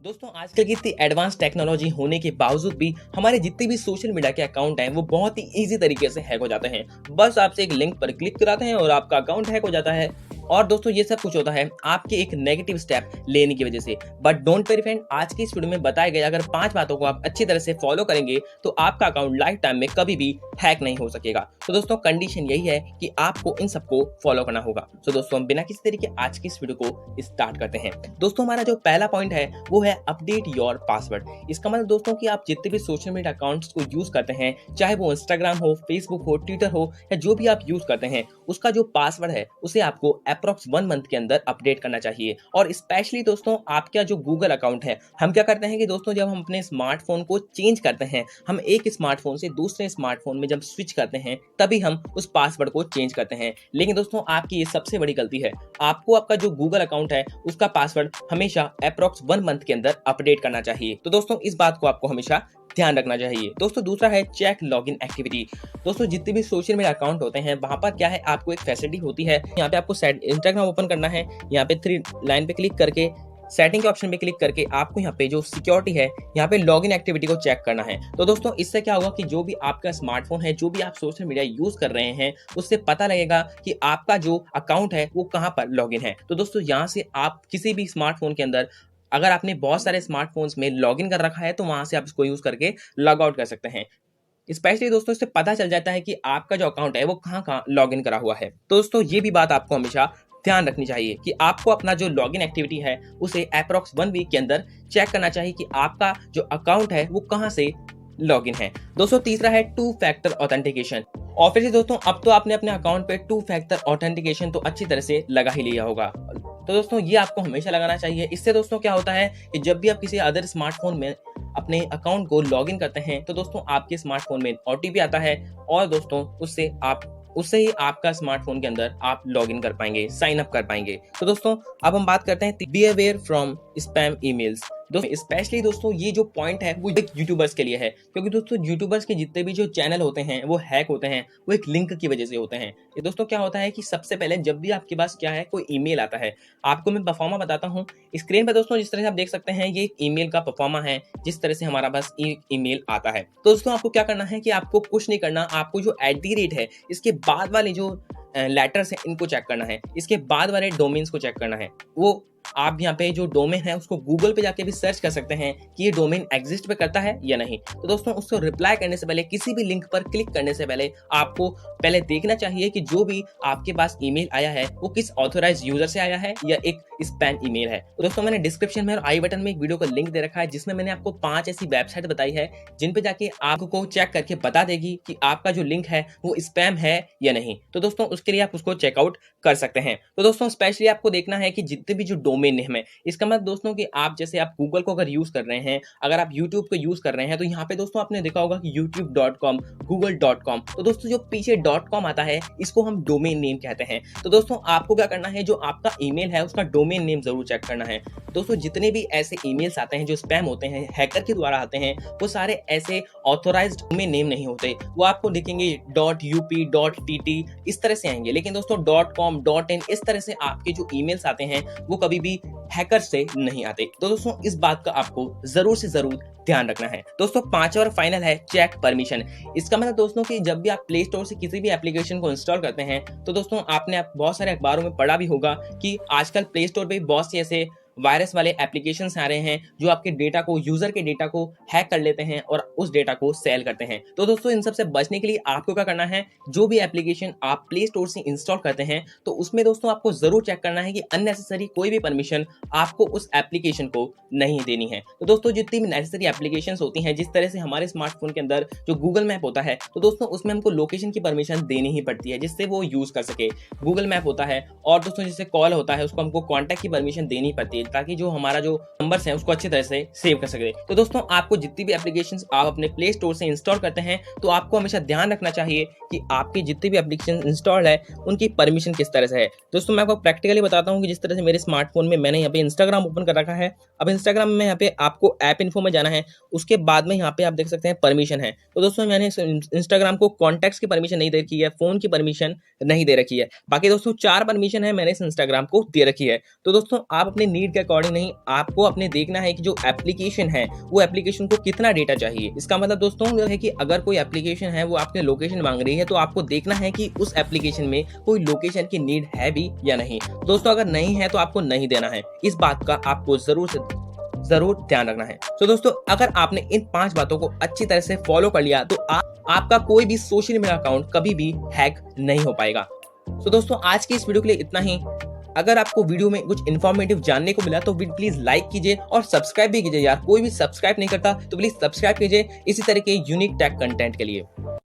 दोस्तों आजकल की इतनी एडवांस टेक्नोलॉजी होने के बावजूद भी हमारे जितने भी सोशल मीडिया के अकाउंट हैं वो बहुत ही इजी तरीके से हैक हो जाते हैं। बस आपसे एक लिंक पर क्लिक कराते हैं और आपका अकाउंट हैक हो जाता है। और दोस्तों ये सब कुछ होता है आपके एक नेगेटिव स्टेप लेने की वजह से। बट डोंट वेरी फ्रेंड, आज की इस वीडियो में बताए गए अगर 5 बातों को आप अच्छी तरह से फॉलो करेंगे तो आपका अकाउंट लाइफ टाइम में कभी भी हैक नहीं हो सकेगा। तो दोस्तों कंडीशन यही है कि आपको इन सबको फॉलो करना होगा। तो दोस्तों हम बिना किसी तरीके आज की इस वीडियो को स्टार्ट करते हैं। दोस्तों हमारा जो पहला पॉइंट है वो है अपडेट योर पासवर्ड। इसका मतलब दोस्तों कि आप जितने भी सोशल मीडिया अकाउंट्स को यूज करते हैं, चाहे वो इंस्टाग्राम हो, फेसबुक हो, ट्विटर हो या जो भी आप यूज करते हैं, उसका जो पासवर्ड है उसे आपको अप्रोक्स 1 मंथ के अंदर अपडेट करना चाहिए। और स्पेशली दोस्तों आपका जो गूगल अकाउंट है, हम क्या करते हैं कि दोस्तों जब हम अपने स्मार्टफोन को चेंज करते हैं, हम एक स्मार्टफोन से दूसरे स्मार्टफोन में जब स्विच करते हैं तभी हम उस पासवर्ड को चेंज करते हैं। लेकिन दोस्तों आपकी ये सबसे बड़ी गलती है। आपको आपका जो गूगल अकाउंट है उसका पासवर्ड हमेशा अप्रोक्स 1 मंथ के अंदर अपडेट करना चाहिए। तो दोस्तों इस बात को आपको हमेशा ध्यान रखना चाहिए। दोस्तों दूसरा है चेक लॉगिन एक्टिविटी। दोस्तों जितने भी सोशल मीडिया अकाउंट होते हैं वहां पर क्या है, आपको एक फैसिलिटी होती है। यहाँ पे आपको इंस्टाग्राम ओपन करना है, यहाँ पे 3 लाइन पे क्लिक करके सेटिंग के ऑप्शन पे क्लिक करके आपको यहाँ पे जो सिक्योरिटी है यहाँ पे लॉगिन एक्टिविटी को चेक करना है। तो दोस्तों इससे क्या होगा कि जो भी आपका स्मार्टफोन है, जो भी आप सोशल मीडिया यूज कर रहे हैं, उससे पता लगेगा कि आपका जो अकाउंट है वो कहाँ पर लॉगिन है। तो दोस्तों यहाँ से आप किसी भी स्मार्टफोन के अंदर, अगर आपने बहुत सारे स्मार्टफोन्स में लॉगिन कर रखा है तो वहां से आप इसको यूज करके लॉग आउट कर सकते हैं। स्पेशली दोस्तों इससे पता चल जाता है कि आपका जो अकाउंट है वो कहाँ कहाँ लॉग इन करा हुआ है। तो दोस्तों ये भी बात आपको हमेशा ध्यान रखनी चाहिए कि आपको अपना जो लॉगिन एक्टिविटी है उसे अप्रोक्स 1 वीक के अंदर चेक करना चाहिए कि आपका जो अकाउंट है वो कहाँ से लॉगिन है। दोस्तों तीसरा है 2 फैक्टर ऑथेंटिकेशन। ऑब्वियसली दोस्तों अब तो आपने अपने अकाउंट पे 2 फैक्टर ऑथेंटिकेशन तो अच्छी तरह से लगा ही लिया होगा। तो दोस्तों ये आपको हमेशा लगाना चाहिए। इससे दोस्तों क्या होता है कि जब भी आप किसी अदर स्मार्टफोन में अपने अकाउंट को लॉगिन करते हैं तो दोस्तों आपके स्मार्टफोन में ओटीपी आता है और दोस्तों उससे ही आपका स्मार्टफोन के अंदर आप लॉगिन कर पाएंगे, साइन अप कर पाएंगे। तो दोस्तों अब हम बात करते हैं be aware from spam emails. दोस्तों स्पेशली दोस्तों ये जो पॉइंट है वो एक यूट्यूबर्स के लिए है, क्योंकि दोस्तों यूट्यूबर्स के जितने भी जो चैनल होते हैं वो हैक होते हैं, वो एक लिंक की वजह से होते हैं। ये दोस्तों क्या होता है कि सबसे पहले जब भी आपके पास क्या है कोई ईमेल आता है, आपको मैं परफॉर्मा बताता हूँ स्क्रीन पर। दोस्तों जिस तरह से आप देख सकते हैं ये एक ईमेल का परफॉर्मा है, जिस तरह से हमारा पास ईमेल आता है। तो दोस्तों आपको क्या करना है कि आपको कुछ नहीं करना, आपको जो @ है इसके बाद वाले जो लेटर्स हैं इनको चेक करना है, इसके बाद वाले डोमेन्स को चेक करना है। वो आप यहाँ पे जो डोमेन है उसको गूगल पे जाके भी सर्च कर सकते हैं कि ये डोमेन एग्जिस्ट पे करता है या नहीं। तो दोस्तों उसको रिप्लाई करने से पहले, किसी भी लिंक पर क्लिक करने से पहले आपको पहले देखना चाहिए कि जो भी आपके पास ईमेल आया है वो किस ऑथोराइज यूजर से आया है या एक स्पैम ईमेल है। तो दोस्तों मैंने डिस्क्रिप्शन में और आई बटन में एक वीडियो का लिंक दे रखा है जिसमें मैंने आपको 5 ऐसी वेबसाइट बताई है जिन पे जाके आपको चेक करके बता देगी कि आपका जो लिंक है वो स्पैम है या नहीं। तो दोस्तों उसके लिए आप उसको चेकआउट कर सकते हैं। तो दोस्तों स्पेशली आपको देखना है कि जितने भी जो डोमेन नेम है, इसका मतलब दोस्तों कि आप जैसे आप गूगल को अगर यूज कर रहे हैं, अगर आप यूट्यूब को यूज कर रहे हैं तो यहाँ पे दोस्तों आपने देखा होगा कि youtube.com, google.com। तो दोस्तों जो पीछे .com आता है इसको हम डोमेन नेम कहते हैं। तो दोस्तों आपको क्या करना है, जो आपका ईमेल है उसका डोमेन नेम जरूर चेक करना है। दोस्तों जितने भी ऐसे ईमेल्स आते हैं जो स्पैम होते हैं, हैकर के द्वारा आते हैं, वो सारे ऐसे ऑथोराइज्ड डोमेन नेम नहीं होते। वो आपको लिखेंगे .up, .tt इस तरह से आएंगे, लेकिन दोस्तों .com, .in इस तरह से आपके जो ईमेल्स आते हैं वो कभी भी हैकर से नहीं आते। तो दोस्तों इस बात का आपको जरूर से जरूर ध्यान रखना है। दोस्तों 5वां और फाइनल है चेक परमिशन। इसका मतलब दोस्तों कि जब भी आप प्ले स्टोर से किसी भी एप्लीकेशन को इंस्टॉल करते हैं तो दोस्तों आपने बहुत सारे अखबारों में पढ़ा भी होगा कि आजकल प्ले स्टोर पे बहुत से ऐसे वायरस वाले एप्लीकेशंस आ रहे हैं जो आपके डेटा को, यूजर के डेटा को हैक कर लेते हैं और उस डेटा को सेल करते हैं। तो दोस्तों इन सब से बचने के लिए आपको क्या करना है, जो भी एप्लीकेशन आप प्ले स्टोर से इंस्टॉल करते हैं तो उसमें दोस्तों आपको जरूर चेक करना है कि अननेसेसरी कोई भी परमिशन आपको उस एप्लीकेशन को नहीं देनी है। तो दोस्तों जितनी भी नेसेसरी एप्लीकेशंस होती हैं, जिस तरह से हमारे स्मार्टफोन के अंदर जो गूगल मैप होता है, तो दोस्तों उसमें हमको लोकेशन की परमिशन देनी ही पड़ती है जिससे वो यूज कर सके। गूगल मैप होता है और दोस्तों जैसे कॉल होता है उसको हमको कॉन्टैक्ट की परमिशन देनी पड़ती है ताकि जो हमारा जो नंबर्स हैं उसको अच्छी तरह से सेव कर सके। तो दोस्तों आपको जितनी भी एप्लीकेशंस आप अपने प्ले स्टोर से इंस्टॉल करते हैं तो आपको हमेशा ध्यान रखना चाहिए कि आपकी जितनी भी एप्लीकेशन इंस्टॉल है उनकी परमिशन किस तरह से है। दोस्तों मैं आपको प्रैक्टिकली बताता हूँ कि जिस तरह से मेरे स्मार्टफोन में मैंने यहाँ पे इंस्टाग्राम ओपन कर रखा है। अब इंस्टाग्राम में यहाँ पे आपको ऐप इन्फो में जाना है, उसके बाद में यहाँ पे आप देख सकते हैं परमिशन है। तो दोस्तों मैंने इंस्टाग्राम को कॉन्टैक्ट्स की परमिशन नहीं दे रखी है, फोन की परमिशन नहीं दे रखी है, बाकी दोस्तों 4 परमिशन है मैंने इस इंस्टाग्राम को दे रखी है। तो दोस्तों आप अपने नीड के अकॉर्डिंग नहीं, आपको अपने देखना है कि जो एप्लीकेशन है वो एप्लीकेशन को कितना डेटा चाहिए। इसका मतलब दोस्तों यह है कि अगर कोई एप्लीकेशन है वो आपके लोकेशन मांग रही है तो आपको देखना है कि उस एप्लीकेशन में कोई लोकेशन की नीड है भी या नहीं। दोस्तों अगर नहीं है तो आपको नहीं देना है, इस बात का आपको जरूर ध्यान रखना है। तो दोस्तों अगर आपने इन 5 बातों को अच्छी तरह से फॉलो कर लिया तो आपका कोई भी सोशल मीडिया अकाउंट कभी भी हैक नहीं हो पाएगा। तो दोस्तों आज की इस वीडियो के लिए इतना ही। अगर आपको वीडियो में कुछ इन्फॉर्मेटिव जानने को मिला तो प्लीज लाइक कीजिए और सब्सक्राइब भी कीजिए यार। कोई भी सब्सक्राइब नहीं करता तो प्लीज सब्सक्राइब कीजिए इसी तरह के यूनिक टेक कंटेंट के लिए।